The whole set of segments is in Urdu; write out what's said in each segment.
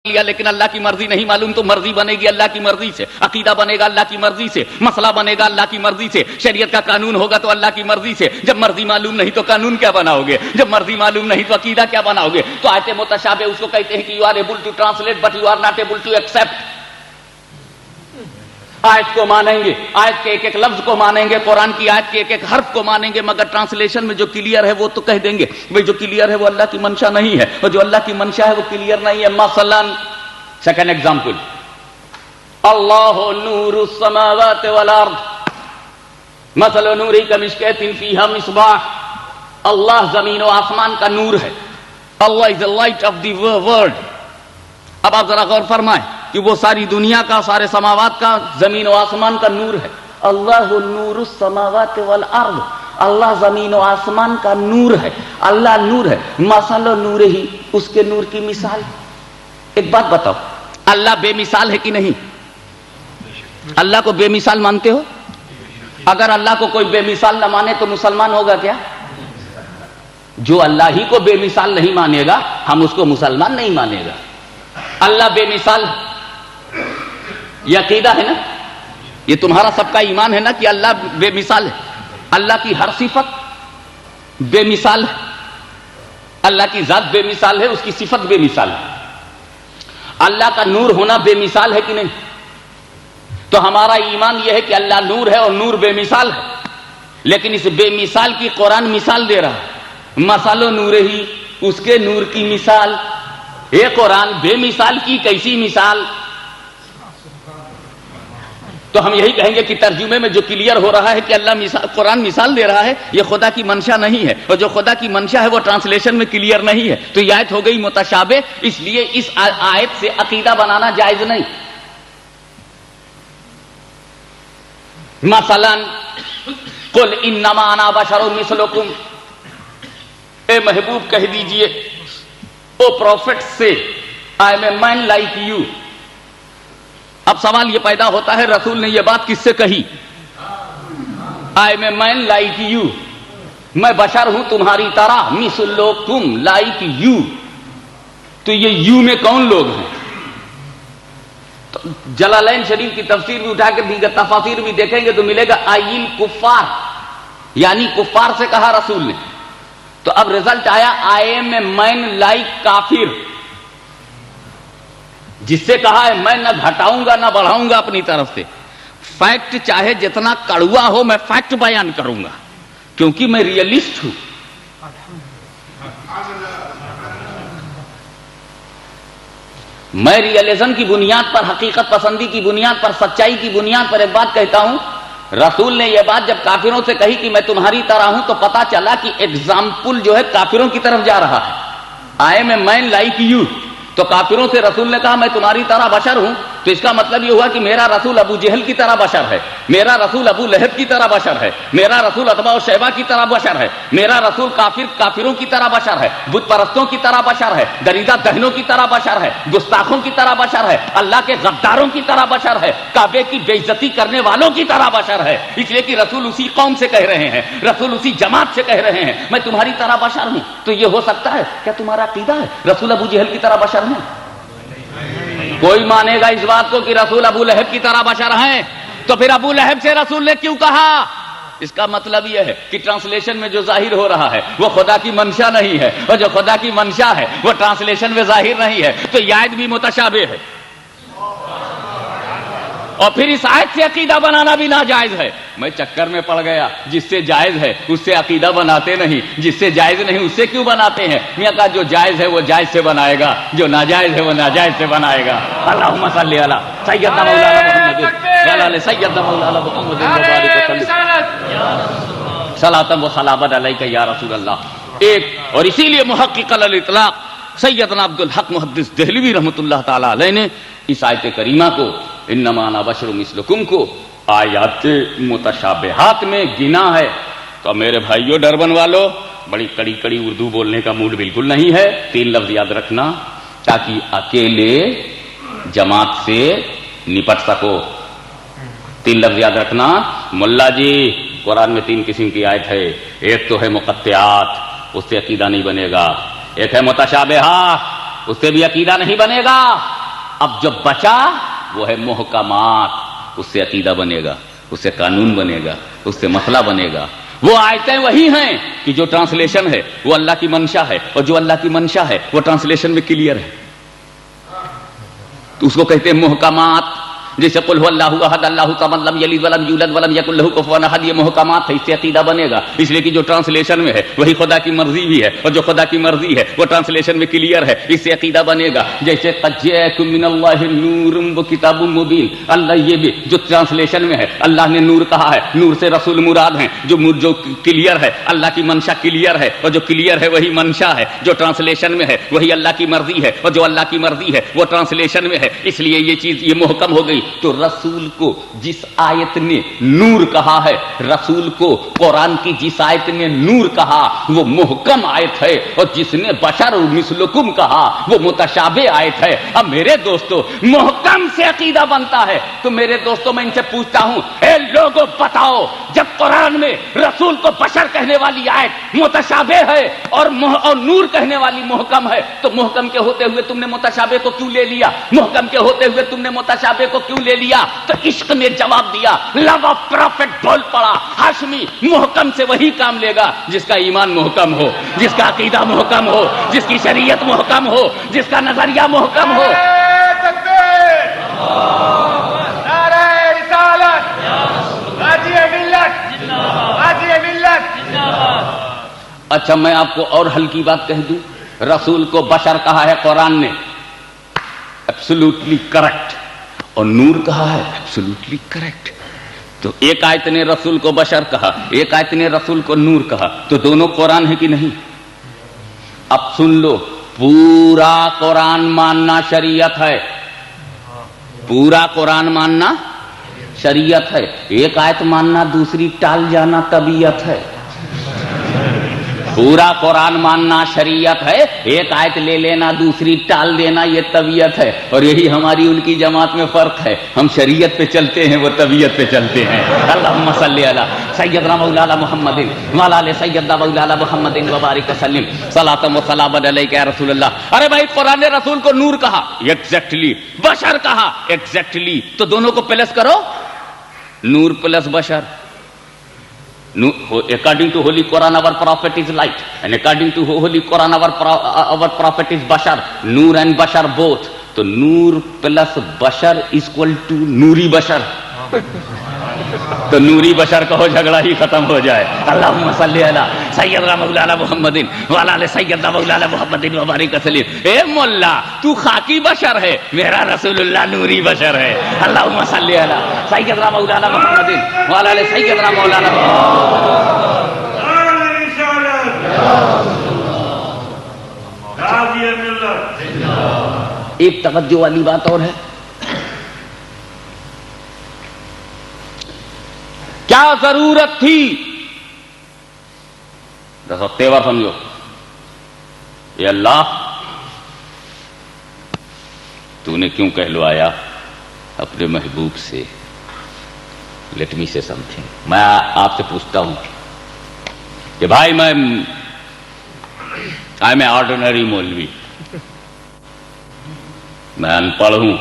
لیا لیکن اللہ کی مرضی نہیں معلوم تو مرضی بنے گی اللہ کی مرضی سے، عقیدہ بنے گا اللہ کی مرضی سے، مسئلہ بنے گا اللہ کی مرضی سے، شریعت کا قانون ہوگا تو اللہ کی مرضی سے۔ جب مرضی معلوم نہیں تو قانون کیا بناؤ گے؟ جب مرضی معلوم نہیں تو عقیدہ کیا بناؤ گے؟ تو آیت متشابہ اس کو کہتے ہیں کہ you are able to translate but you are not able to accept. آیت کو مانیں گے، آیت کے ایک ایک لفظ کو مانیں گے، قرآن کی آیت کے ایک ایک حرف کو مانیں گے، مگر ٹرانسلیشن میں جو کلیئر ہے وہ تو کہہ دیں گے بھئی جو کلیئر ہے وہ اللہ کی منشا نہیں ہے، اور جو اللہ کی منشا ہے وہ کلیئر نہیں ہے۔ مثلا سیکنڈ ایگزامپل، اللہ نور السماوات والارض مثل نورہ کمشکۃ فیہا مصباح، اللہ زمین و آسمان کا نور ہے، اللہ از the light of the world۔ اب آپ ذرا غور فرمائیں کہ وہ ساری دنیا کا، سارے سماوات کا، زمین و آسمان کا نور ہے۔ اللہ نور السماوات والارض، اللہ زمین و آسمان کا نور ہے، اللہ نور ہے۔ مثل نور ہی، اس کے نور کی مثال۔ ایک بات بتاؤ، اللہ بے مثال ہے کہ نہیں؟ اللہ کو بے مثال مانتے ہو؟ اگر اللہ کو کوئی بے مثال نہ مانے تو مسلمان ہوگا کیا؟ جو اللہ ہی کو بے مثال نہیں مانے گا ہم اس کو مسلمان نہیں مانے گا۔ اللہ بے مثال، یہ عقیدہ ہے نا، یہ تمہارا سب کا ایمان ہے نا کہ اللہ بے مثال ہے۔ اللہ کی ہر صفت بے مثال ہے، اللہ کی ذات بے مثال ہے، اس کی صفت بے مثال ہے۔ اللہ کا نور ہونا بے مثال ہے کہ نہیں؟ تو ہمارا ایمان یہ ہے کہ اللہ نور ہے اور نور بے مثال ہے، لیکن اس بے مثال کی قرآن مثال دے رہا ہے۔ مثل نور ہی، اس کے نور کی مثال۔ یہ قرآن بے مثال کی کیسی مثال؟ تو ہم یہی کہیں گے کہ ترجمے میں جو کلیئر ہو رہا ہے کہ اللہ قرآن مثال دے رہا ہے، یہ خدا کی منشا نہیں ہے، اور جو خدا کی منشا ہے وہ ٹرانسلیشن میں کلیئر نہیں ہے، تو یہ آیت ہو گئی متشابہ۔ اس لیے اس آیت سے عقیدہ بنانا جائز نہیں۔ مثلا قل انما انا بشر مثلکم، اے محبوب کہہ دیجئے، او پروفٹ سے I am a man like you. اب سوال یہ پیدا ہوتا ہے رسول نے یہ بات کس سے کہی؟ I am a man like you, میں بشر ہوں تمہاری طرح، مثلکم لائک یو۔ تو یہ یو میں کون لوگ ہیں؟ تو جلالین شریف کی تفسیر بھی اٹھا کے دیگر تفاسیر بھی دیکھیں گے تو ملے گا آئل کفار، یعنی کفار سے کہا رسول نے۔ تو اب رزلٹ آیا آئی ایم اے مین لائک کافر، جس سے کہا ہے میں نہ گھٹاؤں گا نہ بڑھاؤں گا اپنی طرف سے۔ فیکٹ چاہے جتنا کڑوا ہو میں فیکٹ بیان کروں گا کیونکہ میں ریئلسٹ ہوں۔ میں ریئلزم کی بنیاد پر، حقیقت پسندی کی بنیاد پر، سچائی کی بنیاد پر ایک بات کہتا ہوں۔ رسول نے یہ بات جب کافروں سے کہی کہ میں تمہاری طرح ہوں، تو پتا چلا کہ ایگزامپل جو ہے کافروں کی طرف جا رہا ہے۔ I am a man like you, تو کافروں سے رسول نے کہا میں تمہاری طرح بشر ہوں، تو اس کا مطلب یہ ہوا کہ میرا رسول ابو جہل کی طرح بشر ہے، میرا رسول ابو لہب کی طرح بشر ہے، میرا رسول اتباء و شیبہ کی طرح بشر ہے، میرا رسول کافروں کی طرح بشر ہے، بت پرستوں کی طرح بشر ہے، دریدہ دہنوں کی طرح بشر ہے، گستاخوں کی طرح بشر ہے، اللہ کے غداروں کی طرح بشر ہے، کعبے کی بے عزتی کرنے والوں کی طرح بشر ہے۔ اس لیے کہ رسول اسی قوم سے کہہ رہے ہیں، رسول اسی جماعت سے کہہ رہے ہیں میں تمہاری طرح بشر ہوں۔ تو یہ ہو سکتا ہے کیا تمہارا عقیدہ ہے رسول ابو جہل کی طرح بشر ہیں؟ کوئی مانے گا اس بات کو کہ رسول ابو لہب کی طرح بشر ہیں؟ تو پھر ابو لہب سے رسول نے کیوں کہا؟ اس کا مطلب یہ ہے کہ ٹرانسلیشن میں جو ظاہر ہو رہا ہے وہ خدا کی منشا نہیں ہے، اور جو خدا کی منشا ہے وہ ٹرانسلیشن میں ظاہر نہیں ہے، تو یہ آیت بھی متشابہ ہے۔ اور پھر اس آیت سے عقیدہ بنانا بھی ناجائز ہے۔ میں چکر میں پڑ گیا، جس سے جائز ہے اس سے عقیدہ بناتے نہیں، جس سے جائز نہیں اس سے کیوں بناتے ہیں؟ میاں کہا جو جائز ہے وہ جائز سے بنائے گا، جو ناجائز ہے وہ ناجائز سے بنائے گا۔ اللہم صلی علی سیدنا مولانا محمد وعلی آل سیدنا مولانا محمد وبارک وسلم صلاۃ و سلام علیک یا رسول اللہ۔ ایک اور اسی لیے محقق الاطلاق سیدنا عبد الحق محدث دہلوی رحمۃ اللہ تعالی علیہ نے اس آیت کریمہ کو انما انا بشر مثلکم کو آیات متشابہات میں گنا ہے۔ تو میرے بھائیوں ڈربن والو، بڑی کڑی کڑی اردو بولنے کا موڈ بالکل نہیں ہے، 3 لفظ یاد رکھنا تاکہ اکیلے جماعت سے نپٹ سکو۔ 3 لفظ یاد رکھنا۔ ملا جی قرآن میں 3 قسم کی آیت ہے، ایک تو ہے مقطعات، اس سے عقیدہ نہیں بنے گا، ایک ہے متشابہات، اس سے بھی عقیدہ نہیں بنے گا، اب جو بچا وہ ہے محکمات، اس سے عقیدہ بنے گا، اس سے قانون بنے گا، اس سے مسئلہ بنے گا. وہ آیتیں وہی ہیں کہ جو ٹرانسلیشن ہے وہ اللہ کی منشا ہے، اور جو اللہ کی منشا ہے وہ ٹرانسلیشن میں کلیئر ہے. تو اس کو کہتے ہیں محکمات. جیسے قل هو اللہ احد اللہ صمد لم یلد ولم یولد ولم یکن لہ کفوا احد، یہ محکمات ہے، اس سے عقیدہ بنے گا. اس لیے کہ جو ٹرانسلیشن میں ہے وہی خدا کی مرضی بھی ہے، اور جو خدا کی مرضی ہے وہ ٹرانسلیشن میں کلیئر ہے، اس سے عقیدہ بنے گا. جیسے قد جاءکم من اللہ نور وکتاب مبین، اللہ یہ بھی جو ٹرانسلیشن میں ہے اللہ نے نور کہا ہے، نور سے رسول مراد ہیں. جو کلیئر ہے اللہ کی منشا کلیئر ہے، اور جو کلیئر ہے وہی منشا ہے. جو ٹرانسلیشن میں ہے وہی اللہ کی مرضی ہے، اور جو اللہ کی مرضی ہے وہ ٹرانسلیشن میں ہے. اس لیے یہ چیز یہ محکم ہو گئی. تو رسول کو جس آیت نے نور کہا ہے، رسول کو قرآن کی جس آیت نے نور کہا وہ محکم آیت ہے، اور جس نے بشر مثلکم کہا وہ متشابہ آیت ہے. اب میرے دوستو محکم سے عقیدہ بنتا ہے تو میرے دوستو میں ان سے پوچھتا ہوں، اے لوگوں بتاؤ، جب قرآن میں رسول کو بشر کہنے والی آیت متشابہ ہے اور نور کہنے والی محکم ہے، تو محکم کے ہوتے ہوئے تم نے متشابہ کو کیوں لے لیا؟ محکم کے ہوتے ہوئے تم نے متشابہ کو کیوں لے لیا؟ تو عشق نے جواب دیا، لو آف پروفٹ بول پڑا، ہاشمی محکم سے وہی کام لے گا جس کا ایمان محکم ہو، جس کا عقیدہ محکم ہو، جس کی شریعت محکم ہو، جس کا نظریہ محکم ہو. اچھا میں آپ کو اور ہلکی بات کہہ دوں، رسول کو بشر کہا ہے قرآن نے، ایبسولوٹلی کریکٹ، اور نور کہا ہے، ایبسولوٹلی کریکٹ. تو ایک آیت نے رسول کو بشر کہا، ایک آیت نے رسول کو نور کہا، تو دونوں قرآن ہے کہ نہیں؟ اب سن لو، پورا قرآن ماننا شریعت ہے، پورا قرآن ماننا شریعت ہے. ایک آیت ماننا دوسری ٹال جانا طبیعت ہے. پورا قرآن ماننا شریعت ہے، ایک آیت لے لینا دوسری ٹال دینا یہ طبیعت ہے. اور یہی ہماری ان کی جماعت میں فرق ہے، ہم شریعت پہ چلتے ہیں، وہ طبیعت پہ چلتے ہیں. اللہم صلی علی سیدنا مولانا محمد وعلی آل سیدنا مولانا محمد وبارک وسلم صلاۃ و سلام علیک یا رسول اللہ. ارے بھائی قرآن نے رسول کو نور کہا ایگزیکٹلی، بشر کہا ایگزیکٹلی، تو دونوں کو پلس کرو، نور پلس بشر. According to Holy Quran, our prophet is light, and according to Holy Quran, our prophet is Bashar. Noor and Bashar both. So Noor plus Bashar is equal to Noori Bashar. تو نوری بشر کہو جھگڑا ہی ختم ہو جائے. اللہم صلی علی سیدنا مولانا محمد وعلی آل سیدنا مولانا محمد وبارک وسلم. اے مولا تو خاکی بشر ہے، میرا رسول اللہ نوری بشر ہے. اللہم صلی علی سیدنا مولانا محمد وعلی آل سیدنا مولانا محمد. ایک توجہ والی بات اور ہے، کیا ضرورت تھی، تیور سمجھو، اے اللہ تو نے کیوں کہلوایا اپنے محبوب سے؟ لیٹ می سے سمتھنگ. میں آپ سے پوچھتا ہوں کہ بھائی میں آئی ایم اے آرڈینری مولوی، میں ان پڑھ ہوں،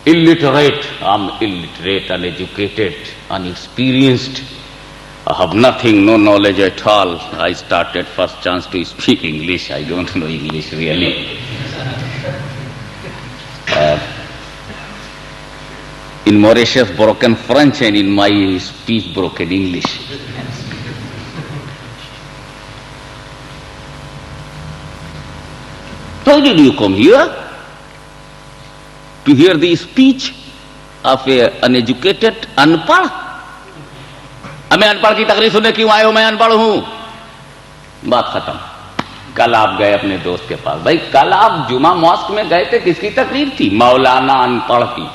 illiterate, I'm illiterate, uneducated, unexperienced. I have nothing, no knowledge at all. I started first chance to speak English. I don't know English really. In Mauritius, broken French, and in my speech, broken English. How did you come here? To hear the speech of an uneducated, unpad. میں ان پڑھ کی تقریر سننے کیوں آئے ہو؟ میں ان پڑھ ہوں. بات ختم. کل آپ گئے اپنے دوست کے پاس. بھائی کل آپ جمعہ ماسک میں گئے تھے، کس کی تقریر تھی؟ مولانا ان پڑھ کی.